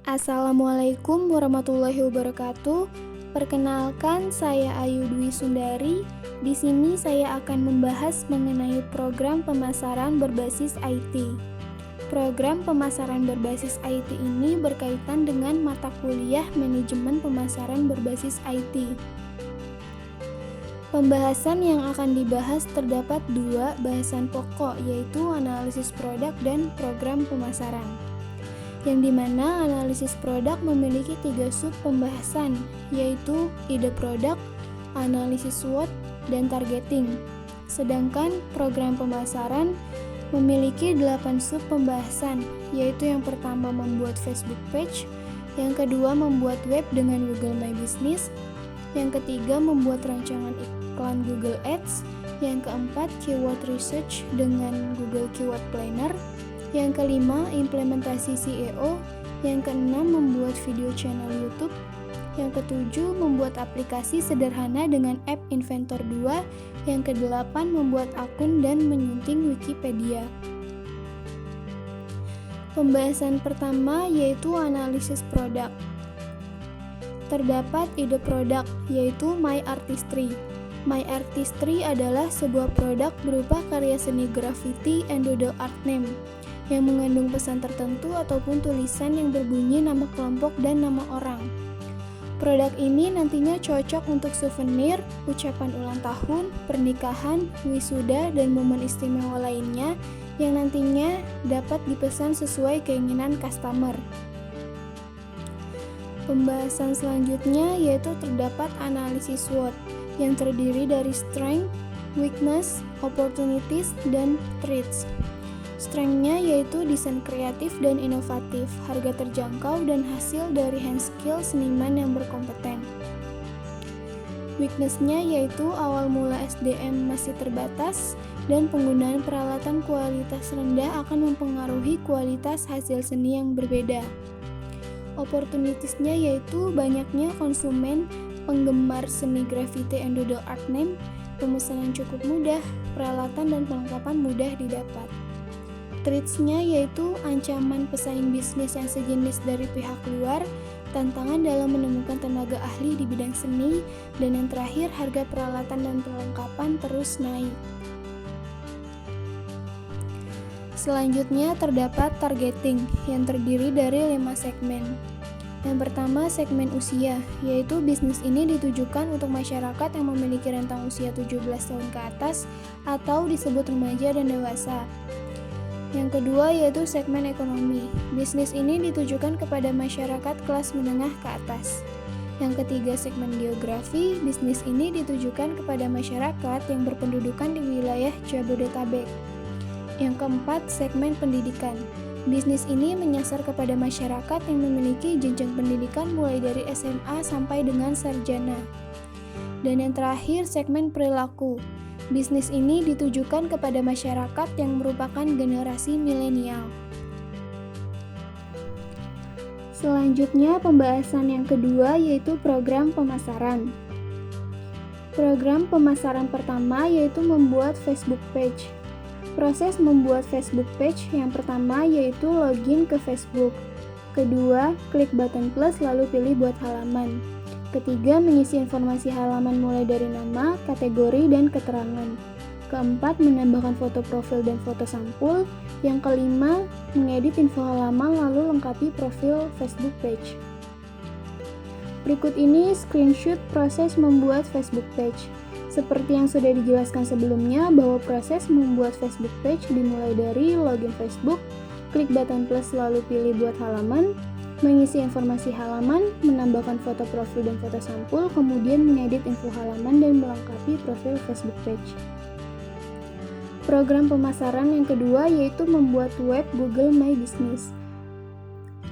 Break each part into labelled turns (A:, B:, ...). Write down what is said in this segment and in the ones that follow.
A: Assalamualaikum warahmatullahi wabarakatuh. Perkenalkan, saya Ayu Dwi Sundari. Di sini saya akan membahas mengenai program pemasaran berbasis IT. Program pemasaran berbasis IT ini berkaitan dengan mata kuliah manajemen pemasaran berbasis IT. Pembahasan yang akan dibahas terdapat dua bahasan pokok, yaitu analisis produk dan program pemasaran. Yang dimana analisis produk memiliki 3 sub pembahasan, yaitu ide produk, analisis SWOT, dan targeting. Sedangkan program pemasaran memiliki 8 sub pembahasan, yaitu yang pertama membuat Facebook page, yang kedua membuat web dengan Google My Business, yang ketiga membuat rancangan iklan Google Ads, yang keempat keyword research dengan Google Keyword Planner, yang kelima implementasi SEO, yang keenam membuat video channel YouTube, yang ketujuh membuat aplikasi sederhana dengan app Inventor 2, yang kedelapan membuat akun dan menyunting Wikipedia. Pembahasan pertama yaitu analisis produk. Terdapat ide produk, yaitu My Artistry. My Artistry adalah sebuah produk berupa karya seni graffiti and doodle art name yang mengandung pesan tertentu ataupun tulisan yang berbunyi nama kelompok dan nama orang. Produk ini nantinya cocok untuk souvenir, ucapan ulang tahun, pernikahan, wisuda, dan momen istimewa lainnya yang nantinya dapat dipesan sesuai keinginan customer. Pembahasan selanjutnya yaitu terdapat analisis SWOT yang terdiri dari strength, weakness, opportunities, dan threats. Strength-nya yaitu desain kreatif dan inovatif, harga terjangkau, dan hasil dari hand skill seniman yang berkompeten. Weakness-nya yaitu awal mula SDM masih terbatas dan penggunaan peralatan kualitas rendah akan mempengaruhi kualitas hasil seni yang berbeda. Opportunities-nya yaitu banyaknya konsumen penggemar seni graffiti and doodle art name, pemesanan cukup mudah, peralatan dan perlengkapan mudah didapat. Threats-nya yaitu ancaman pesaing bisnis yang sejenis dari pihak luar, tantangan dalam menemukan tenaga ahli di bidang seni, dan yang terakhir harga peralatan dan perlengkapan terus naik. Selanjutnya terdapat targeting yang terdiri dari 5 segmen. Yang pertama segmen usia, yaitu bisnis ini ditujukan untuk masyarakat yang memiliki rentang usia 17 tahun ke atas atau disebut remaja dan dewasa. Yang kedua yaitu segmen ekonomi. Bisnis ini ditujukan kepada masyarakat kelas menengah ke atas. Yang ketiga segmen geografi. Bisnis ini ditujukan kepada masyarakat yang berpendudukan di wilayah Jabodetabek. Yang keempat segmen pendidikan. Bisnis ini menyasar kepada masyarakat yang memiliki jenjang pendidikan mulai dari SMA sampai dengan sarjana. Dan yang terakhir segmen perilaku. Bisnis ini ditujukan kepada masyarakat yang merupakan generasi milenial. Selanjutnya pembahasan yang kedua yaitu program pemasaran. Program pemasaran pertama yaitu membuat Facebook page. Proses membuat Facebook page yang pertama yaitu login ke Facebook. Kedua, klik button plus lalu pilih buat halaman. Ketiga, mengisi informasi halaman mulai dari nama, kategori, dan keterangan. Keempat, menambahkan foto profil dan foto sampul. Yang kelima, mengedit info halaman lalu lengkapi profil Facebook page. Berikut ini screenshot proses membuat Facebook page. Seperti yang sudah dijelaskan sebelumnya, bahwa proses membuat Facebook page dimulai dari login Facebook, klik button plus lalu pilih buat halaman, mengisi informasi halaman, menambahkan foto profil dan foto sampul, kemudian mengedit info halaman dan melengkapi profil Facebook page. Program pemasaran yang kedua yaitu membuat web Google My Business.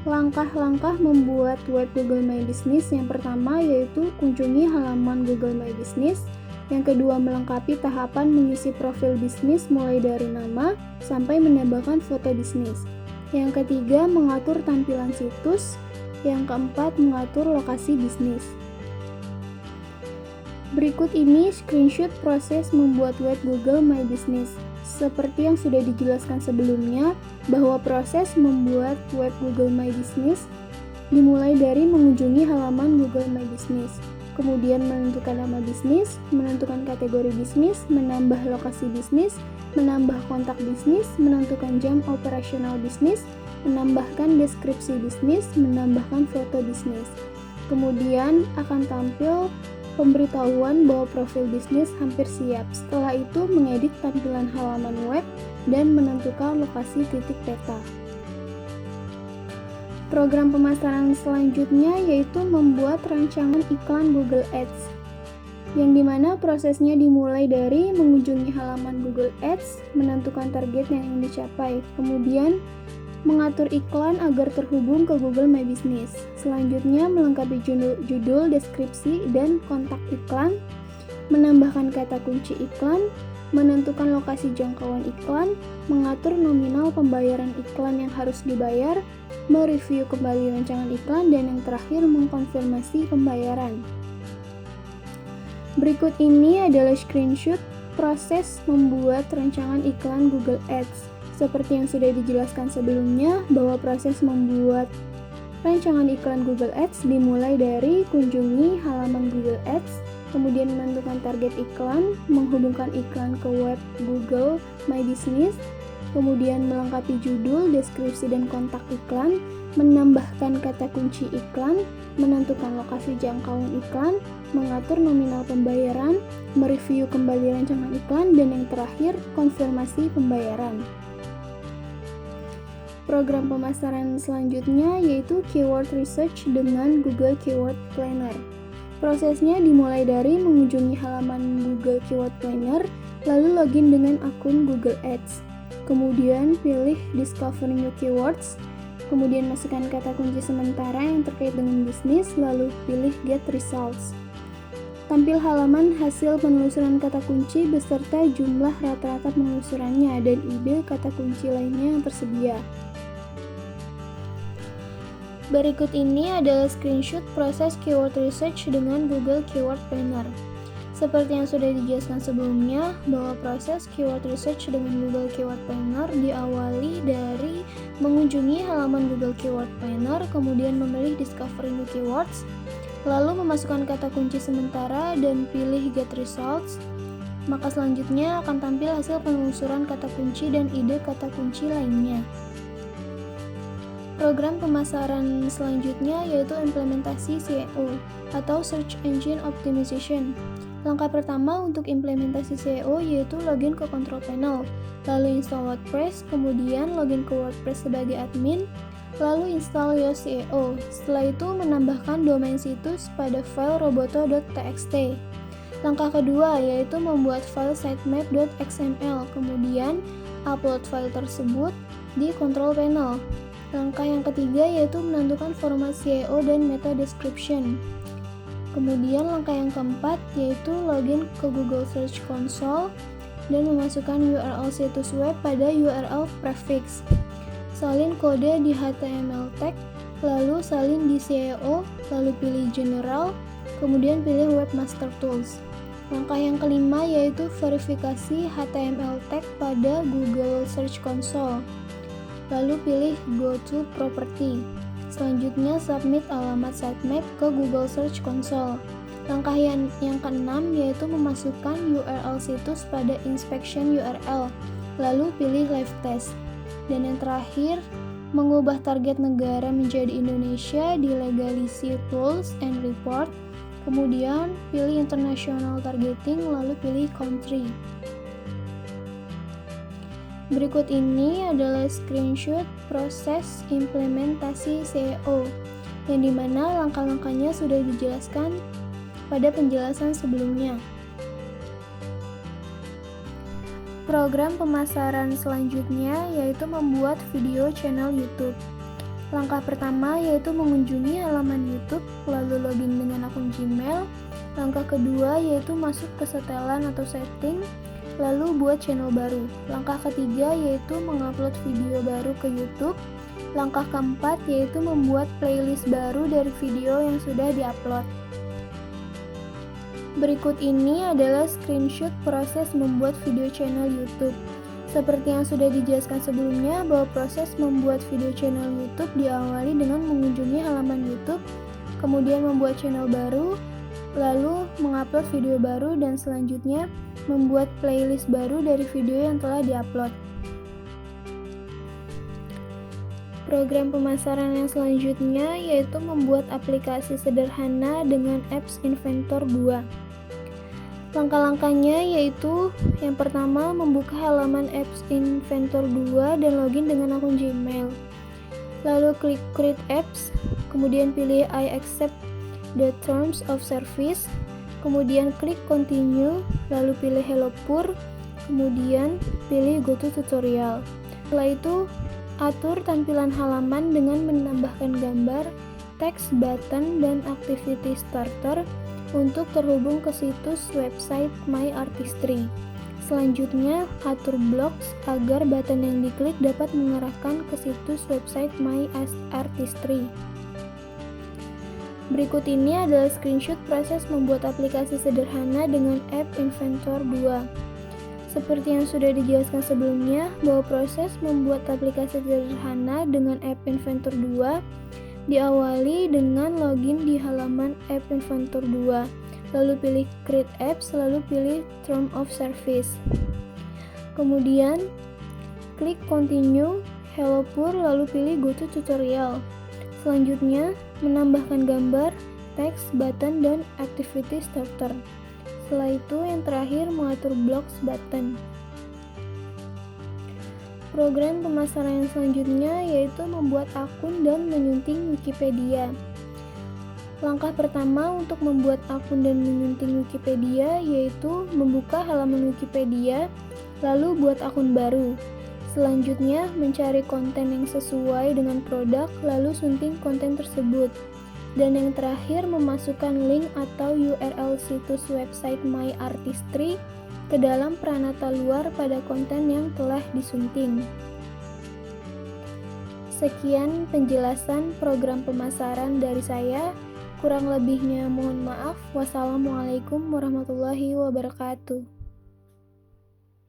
A: Langkah-langkah membuat web Google My Business yang pertama yaitu kunjungi halaman Google My Business. Yang kedua, melengkapi tahapan mengisi profil bisnis mulai dari nama sampai menambahkan foto bisnis. Yang ketiga, mengatur tampilan situs. Yang keempat, mengatur lokasi bisnis. Berikut ini screenshot proses membuat web Google My Business. Seperti yang sudah dijelaskan sebelumnya, bahwa proses membuat web Google My Business dimulai dari mengunjungi halaman Google My Business, kemudian menentukan nama bisnis, menentukan kategori bisnis, menambah lokasi bisnis, menambah kontak bisnis, menentukan jam operasional bisnis, menambahkan deskripsi bisnis, menambahkan foto bisnis. Kemudian akan tampil pemberitahuan bahwa profil bisnis hampir siap. Setelah itu mengedit tampilan halaman web dan menentukan lokasi titik peta. Program pemasaran selanjutnya yaitu membuat rancangan iklan Google Ads, yang dimana prosesnya dimulai dari mengunjungi halaman Google Ads, menentukan target yang ingin dicapai, kemudian mengatur iklan agar terhubung ke Google My Business. Selanjutnya melengkapi judul, deskripsi, dan kontak iklan, menambahkan kata kunci iklan, menentukan lokasi jangkauan iklan, mengatur nominal pembayaran iklan yang harus dibayar, mereview kembali rancangan iklan, dan yang terakhir mengkonfirmasi pembayaran. Berikut ini adalah screenshot proses membuat rancangan iklan Google Ads. Seperti yang sudah dijelaskan sebelumnya, bahwa proses membuat rancangan iklan Google Ads dimulai dari kunjungi halaman Google Ads, kemudian menentukan target iklan, menghubungkan iklan ke web Google My Business, kemudian melengkapi judul, deskripsi, dan kontak iklan, menambahkan kata kunci iklan, menentukan lokasi jangkauan iklan, mengatur nominal pembayaran, mereview kembali rancangan iklan, dan yang terakhir, konfirmasi pembayaran. Program pemasaran selanjutnya yaitu Keyword Research dengan Google Keyword Planner. Prosesnya dimulai dari mengunjungi halaman Google Keyword Planner, lalu login dengan akun Google Ads. Kemudian pilih Discover New Keywords, kemudian masukkan kata kunci sementara yang terkait dengan bisnis, lalu pilih Get Results. Tampil halaman hasil penelusuran kata kunci beserta jumlah rata-rata penelusurannya dan ide kata kunci lainnya yang tersedia. Berikut ini adalah screenshot proses keyword research dengan Google Keyword Planner. Seperti yang sudah dijelaskan sebelumnya, bahwa proses keyword research dengan Google Keyword Planner diawali dari mengunjungi halaman Google Keyword Planner, kemudian memilih Discover New Keywords, lalu memasukkan kata kunci sementara dan pilih Get Results. Maka selanjutnya akan tampil hasil penelusuran kata kunci dan ide kata kunci lainnya. Program pemasaran selanjutnya yaitu implementasi SEO atau Search Engine Optimization. Langkah pertama untuk implementasi SEO yaitu login ke Control Panel, lalu install WordPress, kemudian login ke WordPress sebagai admin, lalu install Yoast SEO. Setelah itu menambahkan domain situs pada file roboto.txt. Langkah kedua yaitu membuat file sitemap.xml, kemudian upload file tersebut di Control Panel. Langkah yang ketiga yaitu menentukan format SEO dan meta description. Kemudian langkah yang keempat yaitu login ke Google Search Console dan memasukkan URL situs web pada URL prefix. Salin kode di HTML tag, lalu salin di SEO, lalu pilih General, kemudian pilih Webmaster Tools. Langkah yang kelima yaitu verifikasi HTML tag pada Google Search Console. Lalu pilih Go to Property. Selanjutnya submit alamat sitemap ke Google Search Console. Langkah yang keenam yaitu memasukkan URL situs pada inspection URL. Lalu pilih Live Test. Dan yang terakhir, mengubah target negara menjadi Indonesia di Legalisi Tools and Report. Kemudian pilih International Targeting, lalu pilih Country. Berikut ini adalah screenshot proses implementasi SEO, yang dimana langkah-langkahnya sudah dijelaskan pada penjelasan sebelumnya. Program pemasaran selanjutnya yaitu membuat video channel YouTube. Langkah pertama yaitu mengunjungi halaman YouTube, lalu login dengan akun Gmail. Langkah kedua yaitu masuk ke setelan atau setting, lalu buat channel baru. Langkah ketiga yaitu mengupload video baru ke YouTube. Langkah keempat yaitu membuat playlist baru dari video yang sudah diupload. Berikut ini adalah screenshot proses membuat video channel YouTube. Seperti yang sudah dijelaskan sebelumnya, bahwa proses membuat video channel YouTube diawali dengan mengunjungi halaman YouTube, kemudian membuat channel baru, lalu mengupload video baru, dan selanjutnya membuat playlist baru dari video yang telah diupload. Program pemasaran yang selanjutnya yaitu membuat aplikasi sederhana dengan Apps Inventor 2. Langkah-langkahnya yaitu yang pertama membuka halaman Apps Inventor 2 dan login dengan akun Gmail. Lalu klik Create Apps, kemudian pilih I accept the terms of service, kemudian klik Continue, lalu pilih Hello Pur, kemudian pilih Go to Tutorial. Setelah itu, atur tampilan halaman dengan menambahkan gambar, teks, button, dan activity starter untuk terhubung ke situs website My Artistry. Selanjutnya, atur blocks agar button yang diklik dapat mengarahkan ke situs website My Artistry. Berikut ini adalah screenshot proses membuat aplikasi sederhana dengan App Inventor 2. Seperti yang sudah dijelaskan sebelumnya, bahwa proses membuat aplikasi sederhana dengan App Inventor 2 diawali dengan login di halaman App Inventor 2, lalu pilih Create Apps, lalu pilih Term of Service. Kemudian, klik Continue, Hello Pur, lalu pilih Go to Tutorial. Selanjutnya, menambahkan gambar, teks, button, dan activity starter. Setelah itu, yang terakhir mengatur blocks button. Program pemasaran yang selanjutnya yaitu membuat akun dan menyunting Wikipedia. Langkah pertama untuk membuat akun dan menyunting Wikipedia yaitu membuka halaman Wikipedia, lalu buat akun baru. Selanjutnya, mencari konten yang sesuai dengan produk, lalu sunting konten tersebut. Dan yang terakhir, memasukkan link atau URL situs website My Artistry ke dalam peranata luar pada konten yang telah disunting. Sekian penjelasan program pemasaran dari saya. Kurang lebihnya mohon maaf. Wassalamualaikum warahmatullahi wabarakatuh.